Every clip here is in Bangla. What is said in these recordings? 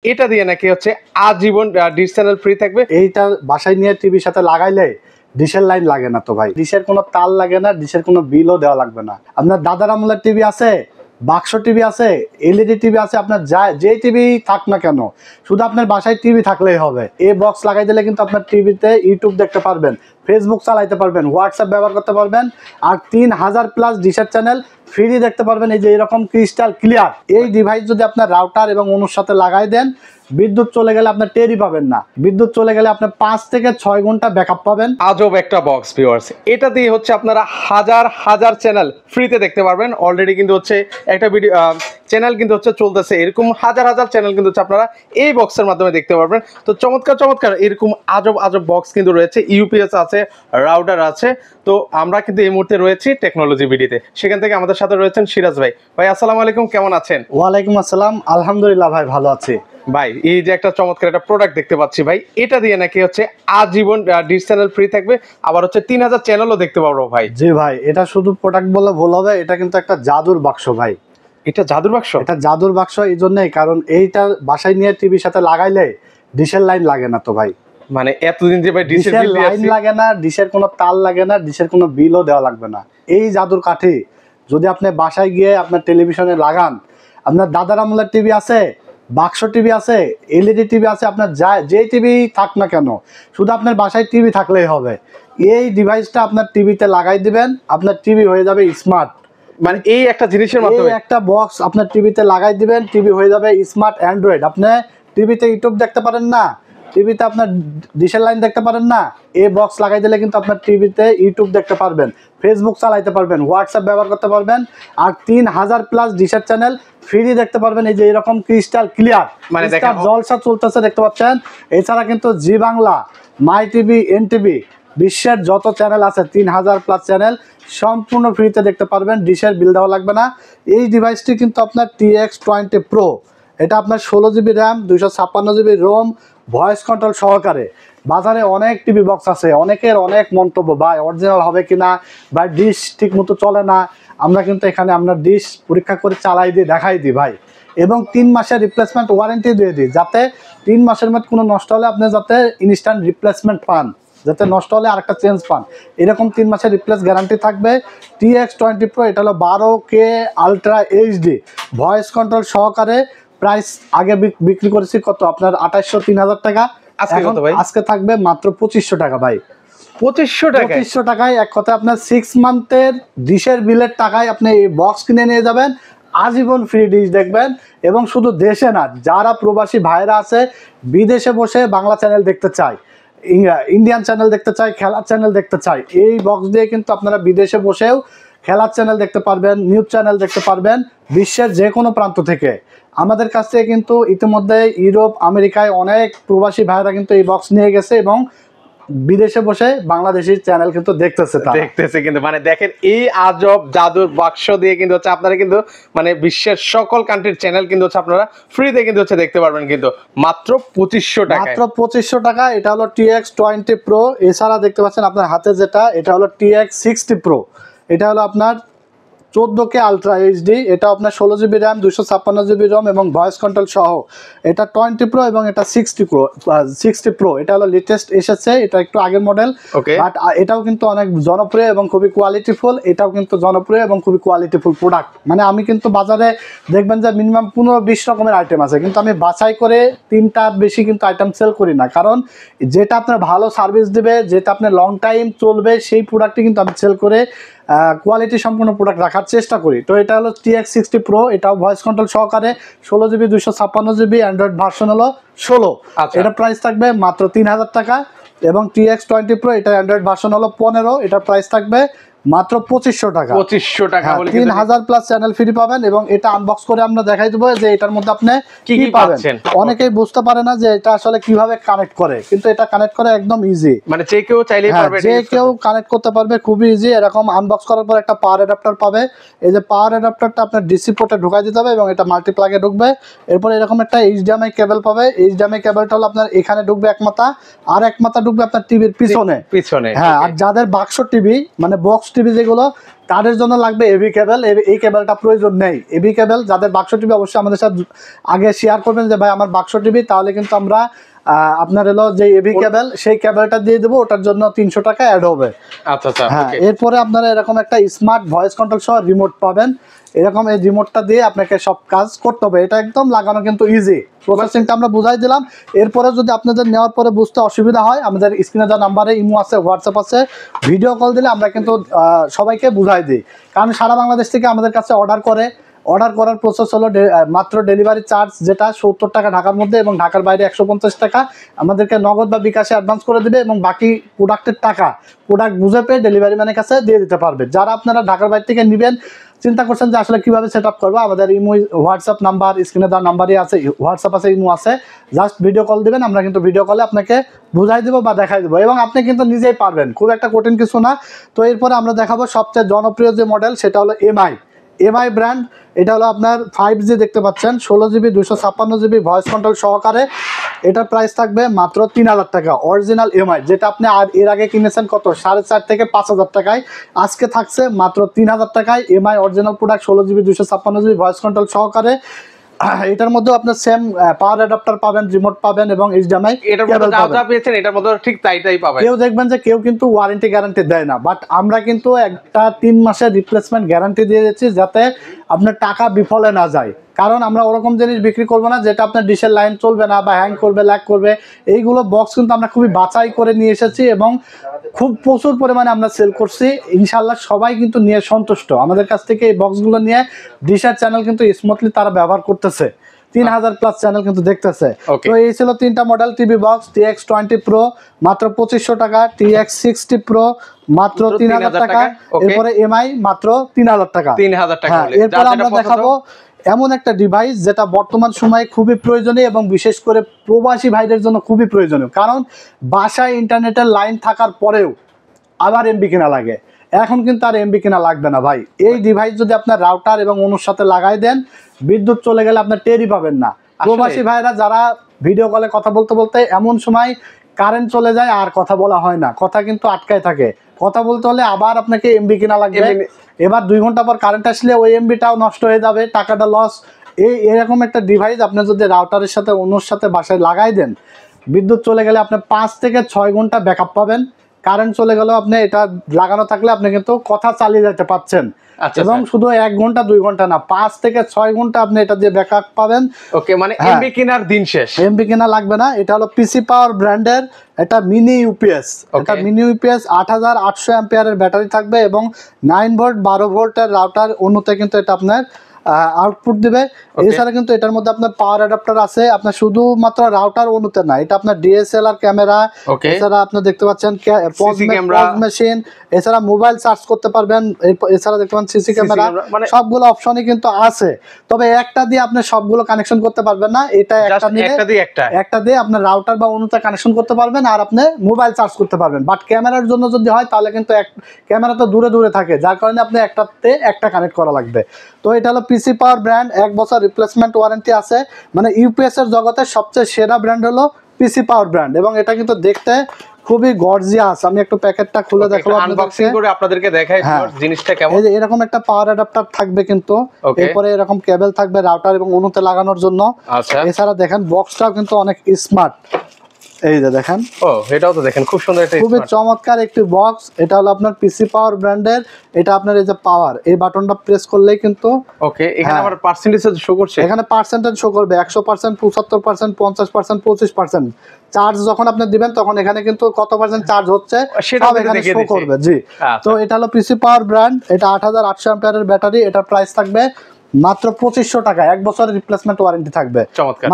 এটা দিয়ে নাকি হচ্ছে আজীবন ডিশ চ্যানেল ফ্রি থাকবে। এইটা বাসায় নিয়ে টিভির সাথে লাগাইলে ডিশের লাইন লাগে না তো ভাই, ডিশের কোনো তার লাগে না, ডিশের কোনো বিলও দেওয়া লাগবে না। আপনার দাদার আমলের টিভি আছে, বাক্স টিভি আছে, এলইডি টিভি আছে, আপনার যে টিভি থাক না কেন, শুধু আপনার বাসায় টিভি থাকলেই হবে। এই বক্স লাগাই দিলে কিন্তু আপনার টিভিতে ইউটিউব দেখতে পারবেন, ফেসবুক চালাইতে পারবেন, হোয়াটসঅ্যাপ ব্যবহার করতে পারবেন, আর 3000+ ডিশের চ্যানেল ফ্রি দেখতে পারবেন। এই যে এরকম ক্রিস্টাল ক্লিয়ার। এই ডিভাইস যদি আপনার রাউটার এবং অনুর সাথে লাগাই দেন, বিদ্যুৎ চলে গেলে আপনার টেরই পাবেন না। বিদ্যুৎ চলে গেলে আপনার 5 থেকে 6 ঘন্টা ব্যাকআপ পাবেন। আজব একটা বক্স ভিউয়ার্স, এটা দিয়ে হচ্ছে আপনারা হাজার হাজার চ্যানেল ফ্রিতে দেখতে পারবেন। অলরেডি কিন্তু হচ্ছে একটা ভিডিও চ্যানেল কিন্তু হচ্ছে চলতেছে, এরকম হাজার হাজার চ্যানেল কিন্তু হচ্ছে আপনারা এই বক্সের মাধ্যমে দেখতে পারবেন। তো চমৎকার চমৎকার এরকম আজব আজব বক্স কিন্তু রয়েছে, ইউপিএস আছে, রাউটার আছে। তো আমরা কিন্তু এই মুহূর্তে রয়েছি টেকনোলজি ভিডিওতে, সেখান থেকে আমাদের সাথে রয়েছেন সিরাজ ভাই। ভাই আসসালামু আলাইকুম, কেমন আছেন? ওয়ালাইকুম আসসালাম, আলহামদুলিল্লাহ ভাই, ভালো আছি। ভাই এই যে একটা চমৎকার একটা প্রোডাক্ট দেখতে পাচ্ছি ভাই, এটা দিয়ে নাকি হচ্ছে আজীবন ডিশ চ্যানেল ফ্রি থাকবে, আবার হচ্ছে 3000 চ্যানেলও দেখতে পারবো ভাই। জি ভাই, এটা শুধু প্রোডাক্ট বলে ভুল হবে, এটা কিন্তু একটা জাদুর বাক্স ভাই। এটা জাদুর বাক্স? এটা জাদুর বাক্স এই জন্যই, কারণ এইটা বাসায় নিয়ে টিভির সাথে লাগাইলে ডিশের লাইন লাগে না তো ভাই। মানে এতদিন যে ভাই ডিশের লাইন লাগে না, ডিশের কোনো তার লাগে না, ডিশের কোনো বিলও দেওয়া লাগবে না। এই জাদুর কাঠি যদি আপনি বাসায় গিয়ে আপনার টেলিভিশনে লাগান, আপনার দাদার আমলের টিভি আছে, বাক্স টিভি আছে, এলইডি টিভি আছে, আপনার যে টিভি থাক না কেন, শুধু আপনার বাসায় টিভি থাকলেই হবে। এই ডিভাইসটা আপনার টিভিতে লাগাই দিবেন, আপনার টিভি হয়ে যাবে স্মার্ট। মানে এই একটা জিনিসের মাধ্যমে একটা বক্স আপনার টিভিতে লাগাই দিবেন, টিভি হয়ে যাবে স্মার্ট অ্যান্ড্রয়েড। আপনি টিভিতে ইউটিউব দেখতে পারেন না, টিভিতে আপনার ডিশের লাইন দেখতে পারেন না, এই বক্স লাগাই দিলে কিন্তু আপনার টিভিতে ইউটিউব দেখতে পারবেন, ফেসবুক চালাইতে পারবেন, হোয়াটসঅ্যাপ ব্যবহার করতে পারবেন, আর 3000+ ডিশের চ্যানেল ফ্রি দেখতে পারবেন। এই যে এরকম ক্রিস্টাল ক্লিয়ার, মানে দেখেন জলসা চলতেছে, দেখতে পাচ্ছেন। এছাড়া কিন্তু জি বাংলা, মাই টিভি, এনটিভি, বিশ্বের যত চ্যানেল আছে 3000+ চ্যানেল সম্পূর্ণ ফ্রিতে দেখতে পারবেন, ডিশের বিল দেওয়া লাগবে না। এই ডিভাইসটি কিন্তু আপনার TX20 Pro, এটা আপনার 16GB RAM, 256GB Rome, voice control সহকারে। বাজারে অনেক টিভি বক্স আছে, অনেকের অনেক মন্তব্য, ভাই অরিজিনাল হবে কিনা, বা ডিশ ঠিক মতো চলে না। আমরা কিন্তু এখানে আমরা ডিশ পরীক্ষা করে চালাই দিই, দেখাই দিই ভাই, এবং 3 মাসের রিপ্লেসমেন্ট ওয়ারেন্টি দিয়ে দিই, যাতে 3 মাসের মধ্যে কোনো নষ্ট হলে আপনি যাতে ইনস্ট্যান্ট রিপ্লেসমেন্ট পান, যাতে নষ্ট হলে আরেকটা চেঞ্জ পান, এরকম 3 মাসের রিপ্লেস গ্যারান্টি থাকবে। TX20 Pro, এটা হলো 12K ultra HD voice control সহকারে। প্রাইস আগে বিক্রি করেছি কত আপনার 2800-3000 টাকা, আজকে থাকবে মাত্র 2500 টাকা ভাই। 2500 টাকায় এক কথা আপনার 6 মান্থের ডিশের বিলের টাকায় আপনি এই বক্স কিনে নিয়ে যাবেন, আজীবন ফ্রি ডিশ দেখবেন। এবং শুধু দেশে না, যারা প্রবাসী ভাইরা আছে বিদেশে বসে বাংলা চ্যানেল দেখতে চায়, ইন্ডিয়ান চ্যানেল দেখতে চায়, খেলার চ্যানেল দেখতে চায়, এই বক্স দিয়ে কিন্তু আপনারা বিদেশে বসেও খেলার চ্যানেল দেখতে পারবেন, নিউজ চ্যানেল দেখতে পারবেন, বিশ্বের যে কোনো প্রান্ত থেকে। আমাদের কাছ থেকে কিন্তু ইতিমধ্যে ইউরোপ, আমেরিকায় অনেক প্রবাসী ভাইরা কিন্তু এই বক্স নিয়ে গেছে এবং বিদেশে বসে বাংলাদেশি চ্যানেল কিন্তু দেখতেছে কিন্তু মানে দেখেন এই আজব জাদুর বাক্স দিয়ে কিন্তু হচ্ছে আপনারা কিন্তু মানে বিশ্বের সকল কান্ট্রির চ্যানেল কিন্তু হচ্ছে আপনারা ফ্রিতে কিন্তু হচ্ছে দেখতে পারবেন, কিন্তু মাত্র 2500 টাকা। মাত্র 2500 টাকা। এটা হলো TX20 Pro। এছাড়া দেখতে পাচ্ছেন আপনার হাতে যেটা, এটা হলো TX60 Pro। এটা হলো আপনার 14K আলট্রা এইচডি, এটা আপনার 16GB র্যাম, 256GB রোম এবং ভয়েস কন্ট্রোল সহ। এটা 20 Pro এবং এটা 60 Pro। এটা হলো লেটেস্ট এসেছে, এটা একটু আগের মডেল, বাট এটাও কিন্তু অনেক জনপ্রিয় এবং খুবই কোয়ালিটিফুল। এটাও কিন্তু জনপ্রিয় এবং খুবই কোয়ালিটিফুল প্রোডাক্ট। মানে আমি কিন্তু বাজারে দেখবেন যে মিনিমাম 15-20 রকমের আইটেম আছে, কিন্তু আমি বাছাই করে 3টার বেশি কিন্তু আইটেম সেল করি না, কারণ যেটা আপনার ভালো সার্ভিস দেবে, যেটা আপনার লং টাইম চলবে, সেই প্রোডাক্টটি কিন্তু আমি সেল করে কোয়ালিটি সম্পূর্ণ প্রোডাক্ট রাখার চেষ্টা করি। তো এটা হলো TX60 Pro, এটাও ভয়েস কন্ট্রোল সহকারে, 16GB 256GB, অ্যান্ড্রয়েড ভার্সন হলো 16। এটা প্রাইস থাকবে মাত্র 3000 টাকা। এবং TX20 Pro, এটা অ্যান্ড্রয়েড ভার্সন হলো 15, এটা প্রাইস থাকবে মাত্র 2500 টাকা। 2500 টাকা বলে 3000+ চ্যানেল ফ্রি পাবেন। এবং এটা আনবক্স করে আমরা দেখাই দেবো যে এটার মধ্যে আপনি কি কি পাবেন। অনেকেই বুঝতে পারে না যে এটা আসলে কিভাবে কানেক্ট করে, কিন্তু এটা কানেক্ট করা একদম ইজি, মানে যে কেউ চাইলেই পারবে, যে কেউ কানেক্ট করতে পারবে, খুবই ইজি। এরকম আনবক্স করার পর একটা পাওয়ার অ্যাডাপ্টার পাবে, এই যে পাওয়ার অ্যাডাপ্টারটা আপনার ডিসি পোর্টে ঢুকাই দিতে হবে এবং এটা মাল্টিপ্লাগে ঢুকবে। এরপর এরকম একটা HDMI কেবল পাবে, HDMI কেবলটা হলো আপনার এখানে ঢুকবে এক মাথা, আর এক মাথা ঢুকবে আপনার টিভির পিছনে। হ্যাঁ, আর যাদের বাক্স টিভি মানে বক্স টিভি যেগুলো তাদের জন্য লাগবে এবি কেবল। এই কেবলটা প্রয়োজন নেই। এবি কেবল যাদের বাক্স টিভি অবশ্যই আমাদের সাথে আগে শেয়ার করবেন যে ভাই আমার বাক্স টিভি, তাহলে কিন্তু আমরা আপনার হলো যে এবি কেবল সেই কেবলটা দিয়ে দেবো, ওটার জন্য 300 টাকা অ্যাড হবে। আচ্ছা আচ্ছা, হ্যাঁ, এরপরে আপনারা এরকম একটা স্মার্ট ভয়েস কন্ট্রোল সহ রিমোট পাবেন। এরকম এই রিমোটটা দিয়ে আপনাকে সব কাজ করতে হবে। এটা একদম লাগানো কিন্তু ইজি, প্রসেসিংটা আমরা বুঝাই দিলাম। এরপরে যদি আপনাদের নেওয়ার পরে বুঝতে অসুবিধা হয়, আমাদের স্ক্রিনে দেওয়া নাম্বারে ইমো আছে, হোয়াটসঅ্যাপ আছে, ভিডিও কল দিলে আমরা কিন্তু সবাইকে বুঝাই দিই। কারণ সারা বাংলাদেশ থেকে আমাদের কাছে অর্ডার করার প্রসেস হলো মাত্র ডেলিভারি চার্জ যেটা 70 টাকা ঢাকার মধ্যে, এবং ঢাকার বাইরে 150 টাকা আমাদেরকে নগদ বা বিকাশে অ্যাডভান্স করে দেবে, এবং বাকি প্রোডাক্টের টাকা প্রোডাক্ট বুঝে পেয়ে ডেলিভারি ম্যানের কাছে দিয়ে দিতে পারবে। যারা আপনারা ঢাকার বাইরে থেকে নেবেন, চিন্তা করছেন যে আসলে কিভাবে সেট আপ করবো, আমাদের ইমো হোয়াটসঅ্যাপ নাম্বার স্ক্রিনে দেওয়ার নাম্বারই আছে, হোয়াটসঅ্যাপ আছে, ইমো আছে, জাস্ট ভিডিও কল দিবেন, আমরা কিন্তু ভিডিও কলে আপনাকে বুঝাই দেবো বা দেখাই দেবো, এবং আপনি কিন্তু নিজেই পারবেন, খুব একটা কঠিন কিছু না। তো এরপরে আমরা দেখাবো সবচেয়ে জনপ্রিয় যে মডেল, সেটা হলো এমআই ব্র্যান্ড। এটা হলো আপনার 5G দেখতে পাচ্ছেন, 16GB 256GB ভয়েস কন্ট্রোল সহকারে। এটার প্রাইস থাকবে মাত্র 3000 টাকা অরিজিনাল এমআই, যেটা আপনি আর এর আগে কিনেছেন কত 4.5 থেকে 5000 টাকায়, আজকে থাকছে মাত্র 3000 টাকায় MI original product 16GB 256GB voice control সহকারে। এটার মধ্যে আপনার সেম পাওয়ার অ্যাডাপ্টার পাবেন, রিমোট পাবেন, এবং এইচডিএমআই এটার মধ্যে যা পেয়েছেন এটার মধ্যে ঠিক তাই পাবেন। কেউ দেখবেন যে কেউ কিন্তু ওয়ারেন্টি গ্যারান্টি দেয় না, বাট আমরা কিন্তু একটা 3 মাসের রিপ্লেসমেন্ট গ্যারান্টি দিয়ে দিচ্ছি, যাতে আপনার টাকা বিফলে না যায়। কারণ আমরা ওরকম জিনিস বিক্রি করবো না যেটা আপনার ডিশের লাইন চলবে না বা হ্যাং করবে, ল্যাগ করবে। এইগুলো বক্স কিন্তু আমরা খুবই বাছাই করে নিয়ে এসেছি, এবং খুব প্রচুর পরিমাণে আমরা সেল করছি। ইনশাল্লাহ সবাই কিন্তু নিয়ে সন্তুষ্ট। আমাদের কাছ থেকে এই বক্সগুলো নিয়ে ডিশের চ্যানেল কিন্তু স্মুথলি তারা ব্যবহার করতেছে, 3000+ চ্যানেল কিন্তু দেখতেছে। তো এই ছিল 3টা model TV box. TX20 Pro মাত্র 2500 টাকা, TX60 Pro মাত্র 3000 টাকা, এরপরে এমআই মাত্র 3000 টাকা। 3000 টাকা। এরপর আমরা দেখাবো এমন একটা ডিভাইস যেটা বর্তমান সময়ে খুবই প্রয়োজনীয়, এবং বিশেষ করে প্রবাসী ভাইদের জন্য খুবই প্রয়োজনীয়। কারণ বাসায় ইন্টারনেটের লাইন থাকার পরেও আবার এমবি কেনা লাগে। এখন কিন্তু আর এমবি কেনা লাগবে না ভাই। এই ডিভাইস যদি আপনার রাউটার এবং অনুর সাথে লাগাই দেন, বিদ্যুৎ চলে গেলে আপনার টেরই পাবেন না। প্রবাসী ভাইরা যারা ভিডিও কলে কথা বলতে বলতে এমন সময় কারেন্ট চলে যায় আর কথা বলা হয় না, কথা কিন্তু আটকায় থাকে। কথা বলতে হলে আবার আপনাকে এমবি কেনা লাগবে। এবার 2 ঘন্টা পর কারেন্ট আসলে ওই এমবিটাও নষ্ট হয়ে যাবে, টাকাটা লস। এরকম একটা ডিভাইস আপনি যদি রাউটারের সাথে অনুর সাথে বাসায় লাগাই দেন, বিদ্যুৎ চলে গেলে আপনি 5 থেকে 6 ঘন্টা ব্যাকআপ পাবেন। কারেন্ট চলে গেলেও আপনি এটা লাগানো থাকলে আপনি কিন্তু কথা চালিয়ে যেতে পাচ্ছেন। এবং শুধু 1 ঘন্টা 2 ঘন্টা না, 5 থেকে 6 ঘন্টা আপনি এটা দিয়ে ব্যাকআপ পাবেন। ওকে, মানে এমবি কেনার দিন শেষ, এমবি কেনা লাগবে না। এটা হলো পিসি পাওয়ার ব্র্যান্ডের, এটা মিনি ইউপিএস। এটা মিনি ইউপিএস 8800 অ্যাম্পিয়ারের ব্যাটারি থাকবে, এবং 9 ভোল্ট 12 ভোল্টের রাউটার অনুতে কিন্তু এটা আপনার আউটপুট দিবে। এছাড়া কিন্তু এটার মধ্যে আপনার পাওয়ার অ্যাডাপ্টার আছে, আপনার শুধুমাত্র রাউটার অনুতে না, এটা আপনার ডিএসএলআর ক্যামেরা, এছাড়া আপনি দেখতে পাচ্ছেন পজ মেশিন, এছাড়া মোবাইল চার্জ করতে পারবেন, এছাড়া দেখতে পাচ্ছেন সিসি ক্যামেরা, সবগুলো অপশনই কিন্তু আছে। তবে একটা দিয়ে আপনি সবগুলো কানেকশন করতে পারবেন না, এটা একটা দিয়ে আপনার রাউটার বা অনুতে কানেকশন করতে পারবেন, আর আপনি মোবাইল চার্জ করতে পারবেন। বাট ক্যামেরার জন্য যদি হয় তাহলে কিন্তু ক্যামেরা তো দূরে থাকে, যার কারণে আপনি একটাতে একটা কানেক্ট করা লাগবে। তো এটা হলো পিসি পাওয়ার ব্র্যান্ড, 1 বছর রিপ্লেসমেন্ট ওয়ারেন্টি আছে। মানে ইউপিএস এর জগতে সবচেয়ে সেরা ব্র্যান্ড হলো পিসি পাওয়ার ব্র্যান্ড, এবং এটা কিন্তু দেখতে খুবই গর্জিয়াস। আমি একটু প্যাকেটটা খুলে দেখাবো আপনাদেরকে দেখাই জিনিসটা কেমন। এই যে এরকম একটা পাওয়ার অ্যাডাপ্টার থাকবে কিন্তু, এরপরে এরকম কেবল থাকবে রাউটার এবং অনুতে লাগানোর জন্য। এছাড়া দেখেন বক্সটাও কিন্তু অনেক স্মার্ট। এই যে দেখেন, এটাও তো দেখেন খুব সুন্দর, খুবই চমৎকার একটি বক্স। এটা হলো আপনার পিসি পাওয়ার ব্র্যান্ডের। এটা আপনার এই যে পাওয়ার, এই বাটনটা প্রেস করলেই কিন্তু এখানে আবার পার্সেন্টেজ শো করছে, এখানে পার্সেন্টেজ শো করবে 100%, 75%, 50%, 25%। চার্জ যখন আপনি দিবেন তখন এখানে কিন্তু কত পার্সেন্ট চার্জ হচ্ছে সব এখানে শো করবে। জি, তো এটা হলো পিসি পাওয়ার ব্র্যান্ড, এটা 8800 অ্যাম্পিয়ারের ব্যাটারি। এটার প্রাইস থাকবে মাত্র 2500 টাকা, 1 বছরের রিপ্লেসমেন্ট ওয়ারেন্টি থাকবে।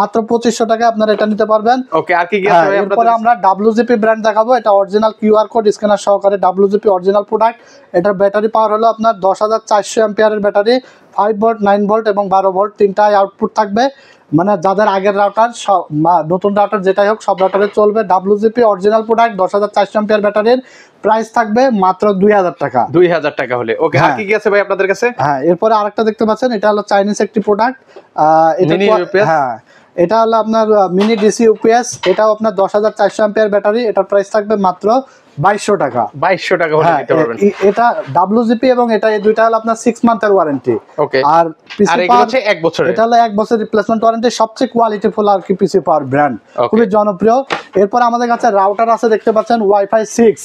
মাত্র 2500 টাকা আপনারা এটা নিতে পারবেন। এরপরে আমরা WGP ব্র্যান্ড দেখাবো। এটা অরিজিনাল কিউআর কোড স্ক্যানার সহকারে WGP অরিজিনাল প্রোডাক্ট। এটার ব্যাটারি পাওয়ার হলো আপনার 10400 অ্যাম্পিয়ারের ব্যাটারি, 5 ভোল্ট, 9 ভোল্ট এবং 12 ভোল্ট তিনটাই আউটপুট থাকবে। মানে যাদের আগের রাউটার নতুন রাউটার যেটাই হোক সব রাউটারে চলবে। WGP অরিজিনাল প্রোডাক্ট, 10400 অ্যাম্পিয়ার ব্যাটারির, প্রাইস থাকবে মাত্র 2000 টাকা। 2000 টাকা হলে ওকে। আর কি আছে ভাই আপনাদের কাছে? এরপরে আরেকটা দেখতে পাচ্ছেন, এটা হলো চাইনিজ একটি প্রোডাক্ট। এটা এটা হলো আপনার মিনি ডিসি ইউপিএস, এটাও আপনার 10,400 অ্যাম্পিয়ার ব্যাটারি, এটার প্রাইস থাকবে মাত্র 2200 টাকা। 2200 টাকা হলে নিতে পারবেন। এটা WGP এবং এটা এই দুইটা হলো আপনার 6 মান্থের ওয়ারেন্টি। ওকে, আর আর এগুলো হচ্ছে 1 বছরের। এটা হলো 1 বছর রিপ্লেসমেন্ট ওয়ারেন্টি, সবচেয়ে কোয়ালিটিফুল আর কি পিসি পাওয়ার ব্র্যান্ড, খুবই জনপ্রিয়। এরপর আমাদের কাছে রাউটার আছে, দেখতে পাচ্ছেন wifi 6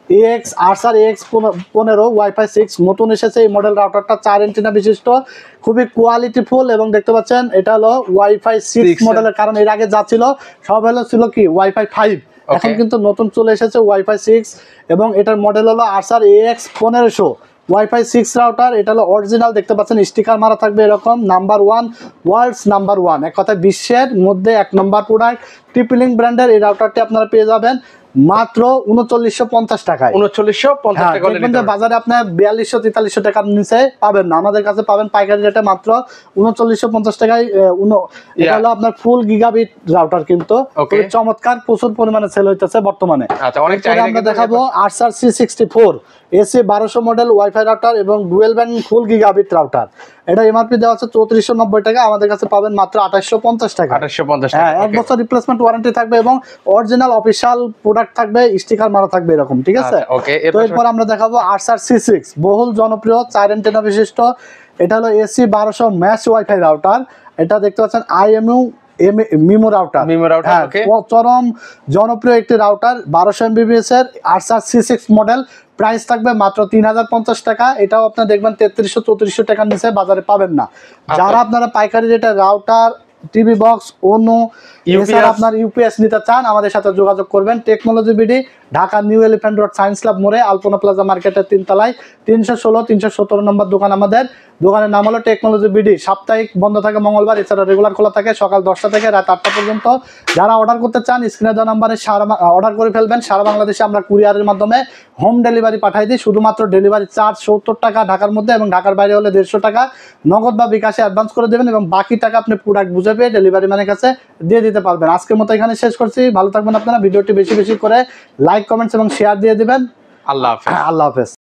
AX Archer AX15 wifi 6 নতুন এসেছে এই মডেল রাউটারটা, 4 এন্টিনা বিশিষ্ট, খুবই কোয়ালিটিফুল। এবং দেখতে পাচ্ছেন এটা হলো ওয়াইফাই 6 মডেলের, কারণ এর আগে যা ছিল সব ছিল কি ওয়াইফাই 5, এখন কিন্তু নতুন চলে এসেছে ওয়াইফাই 6 এবং এটার মডেল হলো আরসার AX1500 ওয়াইফাই 6 রাউটার। এটা হলো অরিজিনাল, দেখতে পাচ্ছেন স্টিকার মারা থাকবে এরকম, নাম্বার 1 ওয়ার্ল্ডস নাম্বার 1, এক কথায় বিশ্বের মধ্যে 1 নম্বর প্রোডাক্ট টিপিলিং ব্র্যান্ডের এই রাউটারটি আপনারা পেয়ে যাবেন মাত্র 3950 টাকায়। 3950 টাকা হলে নিতে পারবেন। বাজারে আপনার 4200-4300 টাকার নিচে পাবেন না, আমাদের কাছে পাবেন পাইকারি রেটে মাত্র 3950 টাকায়। এটা হলো আপনার ফুল গিগাবিট রাউটার, কিন্তু খুবই চমৎকার, প্রচুর পরিমাণে সেল হইতেছে বর্তমানে। আচ্ছা, অনেক চাহিদা। আমরা দেখাবো Archer C64 AC 1200 model WiFi router এবং dual band full gigabit router. এটা এমআরপি দেওয়া আছে 3490 টাকা, আমাদের কাছে পাবেন মাত্র 2850 টাকা। 2850 টাকা। হ্যাঁ, 1 বছর রিপ্লেসমেন্ট ওয়ারেন্টি থাকবে এবং অরিজিনাল অফিশিয়াল প্রোডাক্ট থাকবে, স্টিকার মারা থাকবে এরকম, ঠিক আছে? ওকে, তো এরপর আমরা দেখাবো আরসার C6 বহুল জনপ্রিয় 4 এন্টেনা বিশিষ্ট, এটা হলো AC 1200 ম্যাশ ওয়াইফাই রাউটার। এটা দেখতে পাচ্ছেন IMU মিমো রাউটার, চরম জনপ্রিয় একটি রাউটার, 1200 MBPS এর আরসার C6 মডেল, প্রাইস থাকবে মাত্র 3050 টাকা। এটাও আপনার দেখবেন 3300-3400 টাকার নিচে বাজারে পাবেন না। যারা আপনারা পাইকারি রেটে রাউটার, টিভি বক্স, ONO এছাড়া আপনার ইউপিএস নিতে চান, আমাদের সাথে যোগাযোগ করবেন। Technology BD, Dhaka new elephant road, science club মোড়ে, আলপনা প্লাজা মার্কেটের 3 তলায় 316-317 নম্বর দোকান আমাদের। দোকানের নাম হলো টেকনোলজি বিডি। সাপ্তাহিক বন্ধ থাকে মঙ্গলবার, এছাড়া রেগুলার খোলা থাকে সকাল 10টা থেকে রাত 8টা পর্যন্ত। যারা অর্ডার করতে চান স্ক্রিনে দেওয়া নাম্বারে অর্ডার করে ফেলবেন। সারা বাংলাদেশে আমরা কুরিয়ারের মাধ্যমে হোম ডেলিভারি পাঠাই দিই। শুধুমাত্র ডেলিভারি চার্জ 70 টাকা ঢাকার মধ্যে, এবং ঢাকার বাইরে হলে 150 টাকা নগদ বা বিকাশে অ্যাডভান্স করে দেবেন, এবং বাকি টাকা আপনি প্রোডাক্ট বুঝে পেয়ে ডেলিভারি ম্যানের কাছে দিয়ে দিতে পারবেন। আজকের মতো এখানে শেষ করছি, ভালো থাকবেন আপনারা। ভিডিওটি বেশি বেশি করে লাইক, কমেন্টস এবং শেয়ার দিয়ে দিবেন। আল্লাহ হাফেজ। আল্লাহ হাফেজ।